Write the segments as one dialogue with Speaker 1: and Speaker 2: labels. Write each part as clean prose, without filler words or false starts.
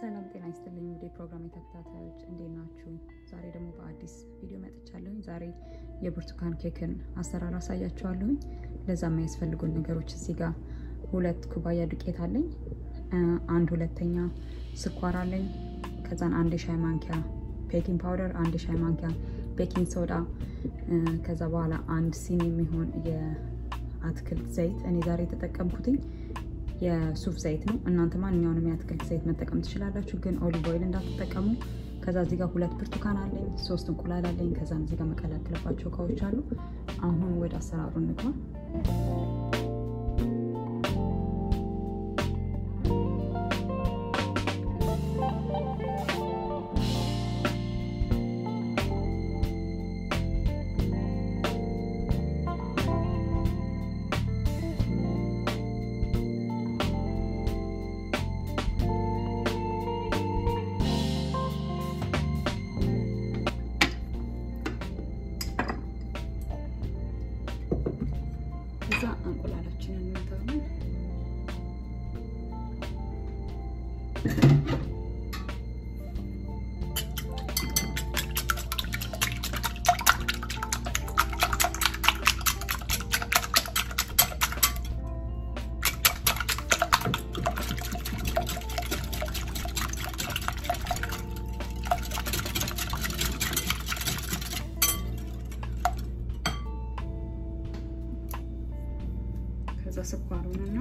Speaker 1: ሰላም ጤና ይስጥልኝ ወደ ፕሮግራም ተከታታዮች እንዴት ናችሁ? ዛሬ ደግሞ በአዲስ ቪዲዮ መጥቻለሁ። ዛሬ የብርቱካን ኬክን አሰራር አሳያችኋለሁ። ለዛ የሚያስፈልጉን ነገሮች እዚህ ጋር 2 ኩባያ ዱቄት አለኝ፣ 1/2ኛ ስኳር አለኝ፣ ከዛን 1 ሻይ ማንኪያ ቤኪንግ ፓውደር፣ 1 ሻይ ማንኪያ ቤኪንግ ሶዳ፣ ከዛ በኋላ 1 ሲኒ የሚሆን የአትክልት ዘይት እኔ ዛሬ ተጠቀምኩትኝ የሱፍ ዘይት ነው። እናንተ ማንኛውንም የአትክልት ዘይት መጠቀም ትችላላችሁ፣ ግን ኦሊቭ ኦይል እንዳትጠቀሙ። ከዛ እዚህ ጋር 2 ብርቱካን አለኝ፣ 3 እንቁላል አለኝ፣ ከዛ እዚህ ጋር መቀላቀልባቸው እቃዎች አሉ። አሁን ወደ አሰራሩ እንግባ። እዛ እንቁላላችንን እንተዋለን። ከዛ ስኳሩንና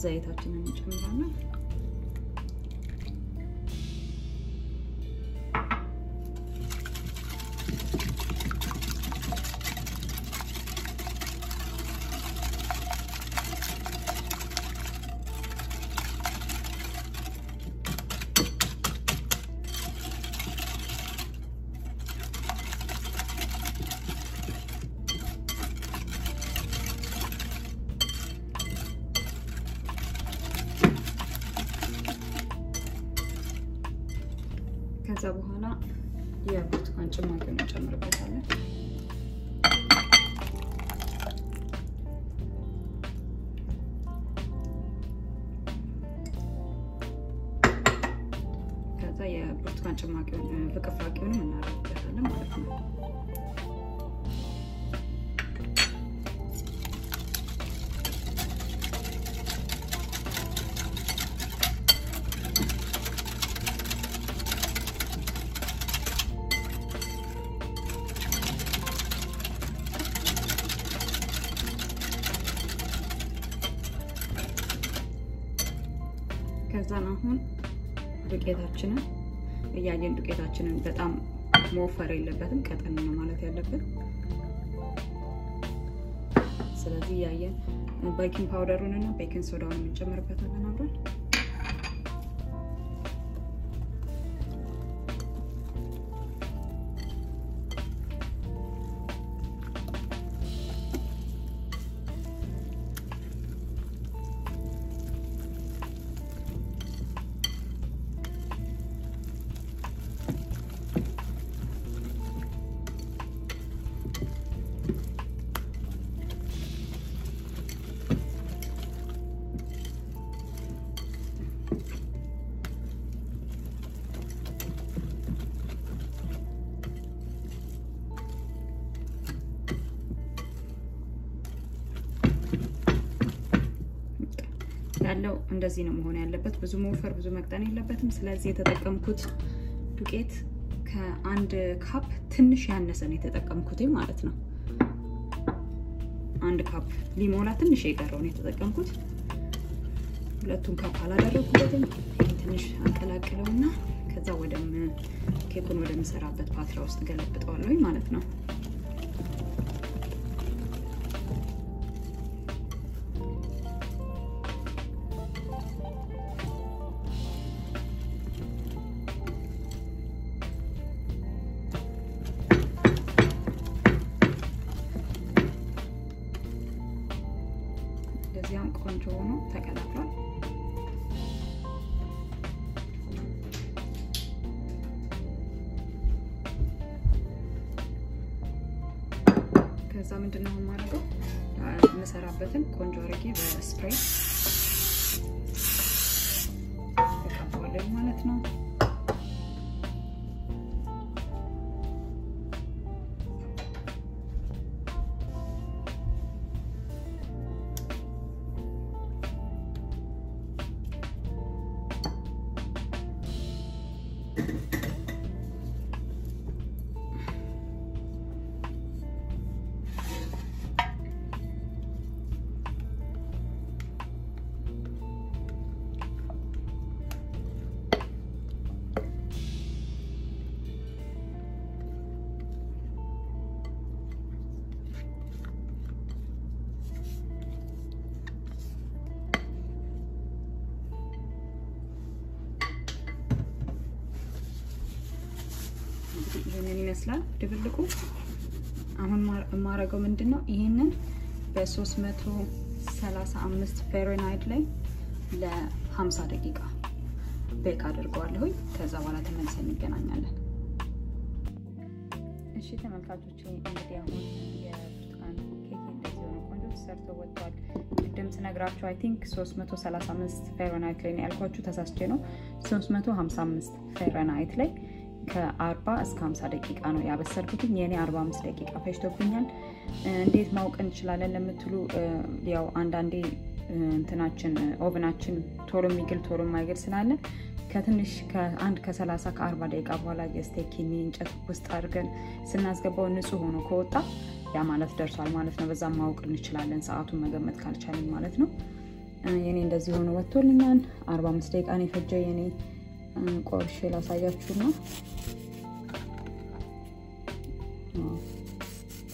Speaker 1: ዘይታችንን እንጨምራለን። ከዛ በኋላ የብርቱካን ጭማቂውን እንጨምርበታለን። ከዛ የብርቱካን ጭማቂውን ፍቅፍራቂውንም እናደርግበታለን ማለት ነው። ከዛን አሁን ዱቄታችንን እያየን ዱቄታችንን በጣም መወፈር የለበትም፣ ቀጠን ነው ማለት ያለበት። ስለዚህ እያየን ቤኪንግ ፓውደሩን እና ቤኪንግ ሶዳውን እንጨምርበታለን አብረን። ያለው እንደዚህ ነው መሆን ያለበት። ብዙ መወፈር ብዙ መቅጠን የለበትም። ስለዚህ የተጠቀምኩት ዱቄት ከ1 ካፕ ትንሽ ያነሰ ነው የተጠቀምኩት ማለት ነው። 1 ካፕ ሊሞላ ትንሽ የቀረው ነው የተጠቀምኩት። 2 ካፕ አላደረኩበትም። ትንሽ አቀላቅለውና ከዛ ኬኩን ወደምሰራበት ፓትራ ውስጥ ገለብጠዋለሁ ማለት ነው። እንደዚያም ቆንጆ ሆኖ ተቀላቅሏል። ከዛ ምንድነው የማደርገው? መሰራበትን ቆንጆ አድርጌ በስፕሬይ ይሆናል ማለት ነው። ይሄንን ይመስላል ድብልቁ። አሁን ማረጋው ምንድነው ይሄንን በ335 ፋራናይት ላይ ለ50 ደቂቃ ቤክ አድርገዋለሁ። ከዛ በኋላ ተመልሰን እንገናኛለን። እሺ ተመልካቾቼ እንግዲህ አሁን የብርቱካን ኬክ እንደዚህ ሆኖ ቆንጆ ተሰርቶ ወጥቷል። ቅድም ስነግራችሁ አይ ቲንክ 335 ፋራናይት ላይ ያልኳችሁ ተሳስቼ ነው። 355 ፋራናይት ላይ ከ40 እስከ 50 ደቂቃ ነው ያበሰልኩት። የኔ 45 ደቂቃ ፈጅቶብኛል። እንዴት ማወቅ እንችላለን ለምትሉ ያው አንዳንዴ እንትናችን ኦቨናችን ቶሎ የሚግል ቶሎ የማይግል ስላለ ከትንሽ ከ30 ከ40 ደቂቃ በኋላ የስቴኪኒ እንጨት ውስጥ አድርገን ስናስገባው ንጹህ ሆኖ ከወጣ ያ ማለት ደርሷል ማለት ነው። በዛ ማወቅ እንችላለን ሰዓቱን መገመት ካልቻለን ማለት ነው። የኔ እንደዚህ ሆኖ ወጥቶልኛል። 45 ደቂቃ ነው የፈጀው የኔ። ቆርሼ ላሳያችሁና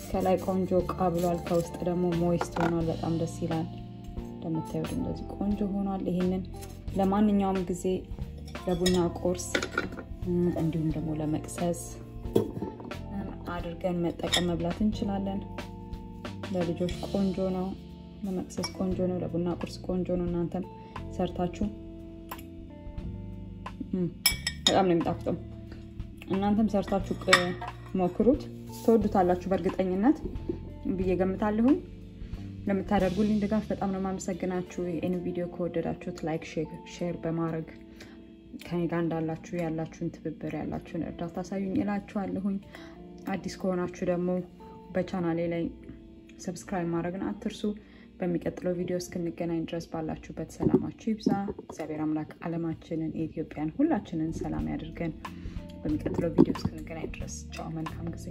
Speaker 1: ከላይ ቆንጆ ቃብሏል፣ ከውስጥ ደግሞ ሞይስት ሆኗል። በጣም ደስ ይላል። እንደምታዩት እንደዚህ ቆንጆ ሆኗል። ይሄንን ለማንኛውም ጊዜ ለቡና ቁርስ እንዲሁም ደግሞ ለመቅሰስ አድርገን መጠቀም መብላት እንችላለን። ለልጆች ቆንጆ ነው፣ ለመቅሰስ ቆንጆ ነው፣ ለቡና ቁርስ ቆንጆ ነው። እናንተም ሰርታችሁ በጣም ነው የሚጣፍጠው። እናንተም ሰርታችሁ ሞክሩት፣ ትወዱታላችሁ በእርግጠኝነት ብዬ ገምታለሁ። ለምታደርጉልኝ ድጋፍ በጣም ነው ማመሰግናችሁ። ይሄን ቪዲዮ ከወደዳችሁት ላይክ፣ ሼር በማድረግ ከኔ ጋር እንዳላችሁ ያላችሁን ትብብር ያላችሁን እርዳታ አሳዩኝ እላችኋለሁኝ። አዲስ ከሆናችሁ ደግሞ በቻናሌ ላይ ሰብስክራይብ ማድረግን አትርሱ። በሚቀጥለው ቪዲዮ እስክንገናኝ ድረስ ባላችሁበት ሰላማችሁ ይብዛ። እግዚአብሔር አምላክ ዓለማችንን ኢትዮጵያን ሁላችንን ሰላም ያድርገን። በሚቀጥለው ቪዲዮ እስክንገናኝ ድረስ ቻው፣ መልካም ጊዜ።